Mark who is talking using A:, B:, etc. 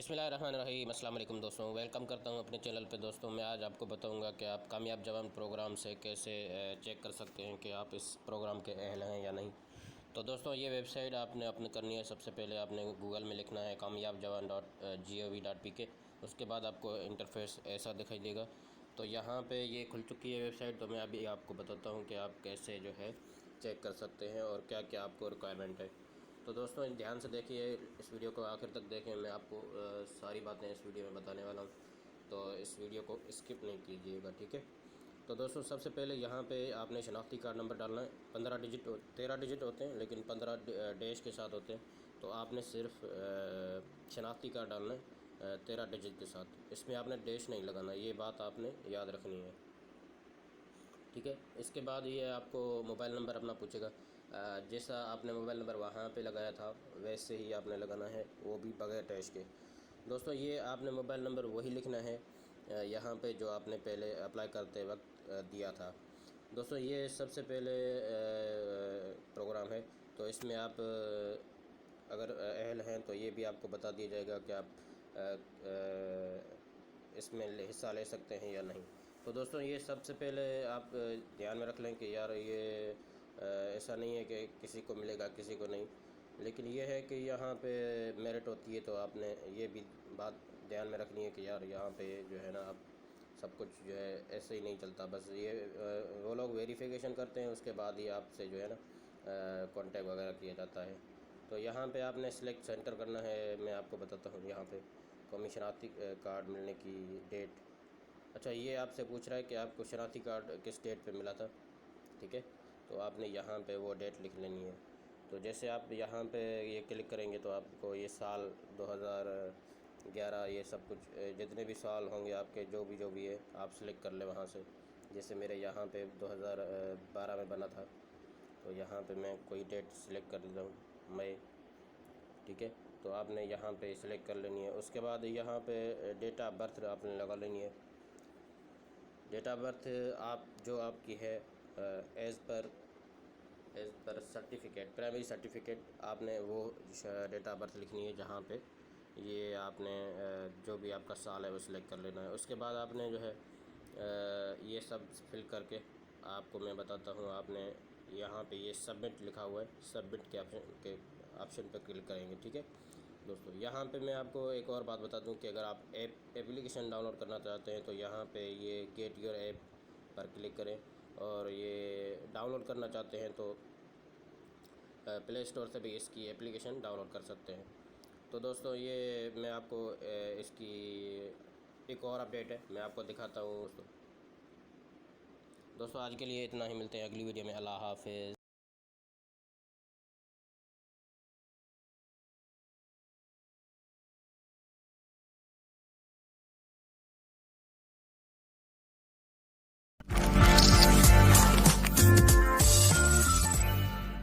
A: बिस्मिल्लाहिर्रहमानिर्रहीम। अस्सलाम वालेकुम दोस्तों, वेलकम करता हूं अपने चैनल पे। दोस्तों मैं आज आपको बताऊंगा कि आप कामयाब जवान प्रोग्राम से कैसे चेक कर सकते हैं कि आप इस प्रोग्राम के अहल हैं या नहीं। तो दोस्तों ये वेबसाइट आपने अपने करनी है। सबसे पहले आपने गूगल में लिखना है kamyabjawan.gov.pk। उसके बाद आपको इंटरफेस ऐसा दिखाई देगा। तो यहाँ पे ये खुल चुकी है वेबसाइट। तो मैं अभी आपको बताता हूँ कि आप कैसे जो है चेक कर सकते हैं और क्या क्या आपको रिक्वायरमेंट है। तो दोस्तों ध्यान से देखिए, इस वीडियो को आखिर तक देखें। मैं आपको सारी बातें इस वीडियो में बताने वाला हूँ, तो इस वीडियो को स्किप नहीं कीजिएगा, ठीक है। तो दोस्तों सबसे पहले यहाँ पे आपने शनाख्ती कार्ड नंबर डालना है। 13 डिजिट होते हैं, लेकिन 15 डैश के साथ होते हैं। तो आपने सिर्फ शनाख्ती कार्ड डालना है 13 डिजिट के साथ। इसमें आपने डैश नहीं लगाना, ये बात आपने याद रखनी है, ठीक है। इसके बाद ये आपको मोबाइल नंबर अपना पूछेगा। जैसा आपने मोबाइल नंबर वहाँ पे लगाया था वैसे ही आपने लगाना है, वो भी बगैर डैश के। दोस्तों ये आपने मोबाइल नंबर वही लिखना है यहाँ पे जो आपने पहले अप्लाई करते वक्त दिया था। दोस्तों ये सबसे पहले प्रोग्राम है। तो इसमें आप अगर अहल हैं तो ये भी आपको बता दिया जाएगा कि आप इसमें हिस्सा ले सकते हैं या नहीं। तो दोस्तों ये सबसे पहले आप ध्यान में रख लें कि यार ये ऐसा नहीं है कि किसी को मिलेगा किसी को नहीं, लेकिन ये है कि यहाँ पे मेरिट होती है। तो आपने ये भी बात ध्यान में रखनी है कि यार यहाँ पे जो है ना, आप सब कुछ जो है ऐसे ही नहीं चलता। बस ये वो लोग वेरिफिकेशन करते हैं, उसके बाद ही आपसे जो है ना कांटेक्ट वगैरह किया जाता है। तो यहाँ पे आपने सिलेक्ट सेंटर करना है। मैं आपको बताता हूँ यहाँ पे कौमी शनाख्ती कार्ड मिलने की डेट। अच्छा, ये आपसे पूछ रहा है कि आपको शनाख्ती कार्ड किस डेट पे मिला था, ठीक है। तो आपने यहाँ पे वो डेट लिख लेनी है। तो जैसे आप यहाँ पे ये क्लिक करेंगे तो आपको ये साल 2011 ये सब कुछ जितने भी साल होंगे आपके जो भी है आप सिलेक्ट कर लें वहाँ से। जैसे मेरे यहाँ पे 2012 में बना था, तो यहाँ पे मैं कोई डेट सिलेक्ट कर लेता हूँ, मई, ठीक है। तो आपने यहाँ पे सिलेक्ट कर लेनी है। उसके बाद यहाँ पे डेट ऑफ बर्थ आपने लगा लेनी है। डेट ऑफ बर्थ आप जो आपकी है as per certificate, primary certificate, आपने वो डेट ऑफ बर्थ लिखनी है जहाँ पे ये आपने जो भी आपका साल है वो सिलेक्ट कर लेना है। उसके बाद आपने जो है ये सब फिल करके आपको मैं बताता हूँ। आपने यहाँ पे ये सबमिट लिखा हुआ है, सबमिट के ऑप्शन पर क्लिक करेंगे, ठीक है। दोस्तों यहाँ पे मैं आपको एक और बात बता दूं कि अगर आप एप्लीकेशन डाउनलोड करना चाहते हैं तो यहाँ पे ये गेट योर ऐप पर क्लिक करें। और ये डाउनलोड करना चाहते हैं तो प्ले स्टोर से भी इसकी एप्लीकेशन डाउनलोड कर सकते हैं। तो दोस्तों ये मैं आपको इसकी एक और अपडेट है, मैं आपको दिखाता हूँ। दोस्तों आज के लिए इतना ही, मिलते हैं अगली वीडियो में। अल्लाह हाफ़िज़।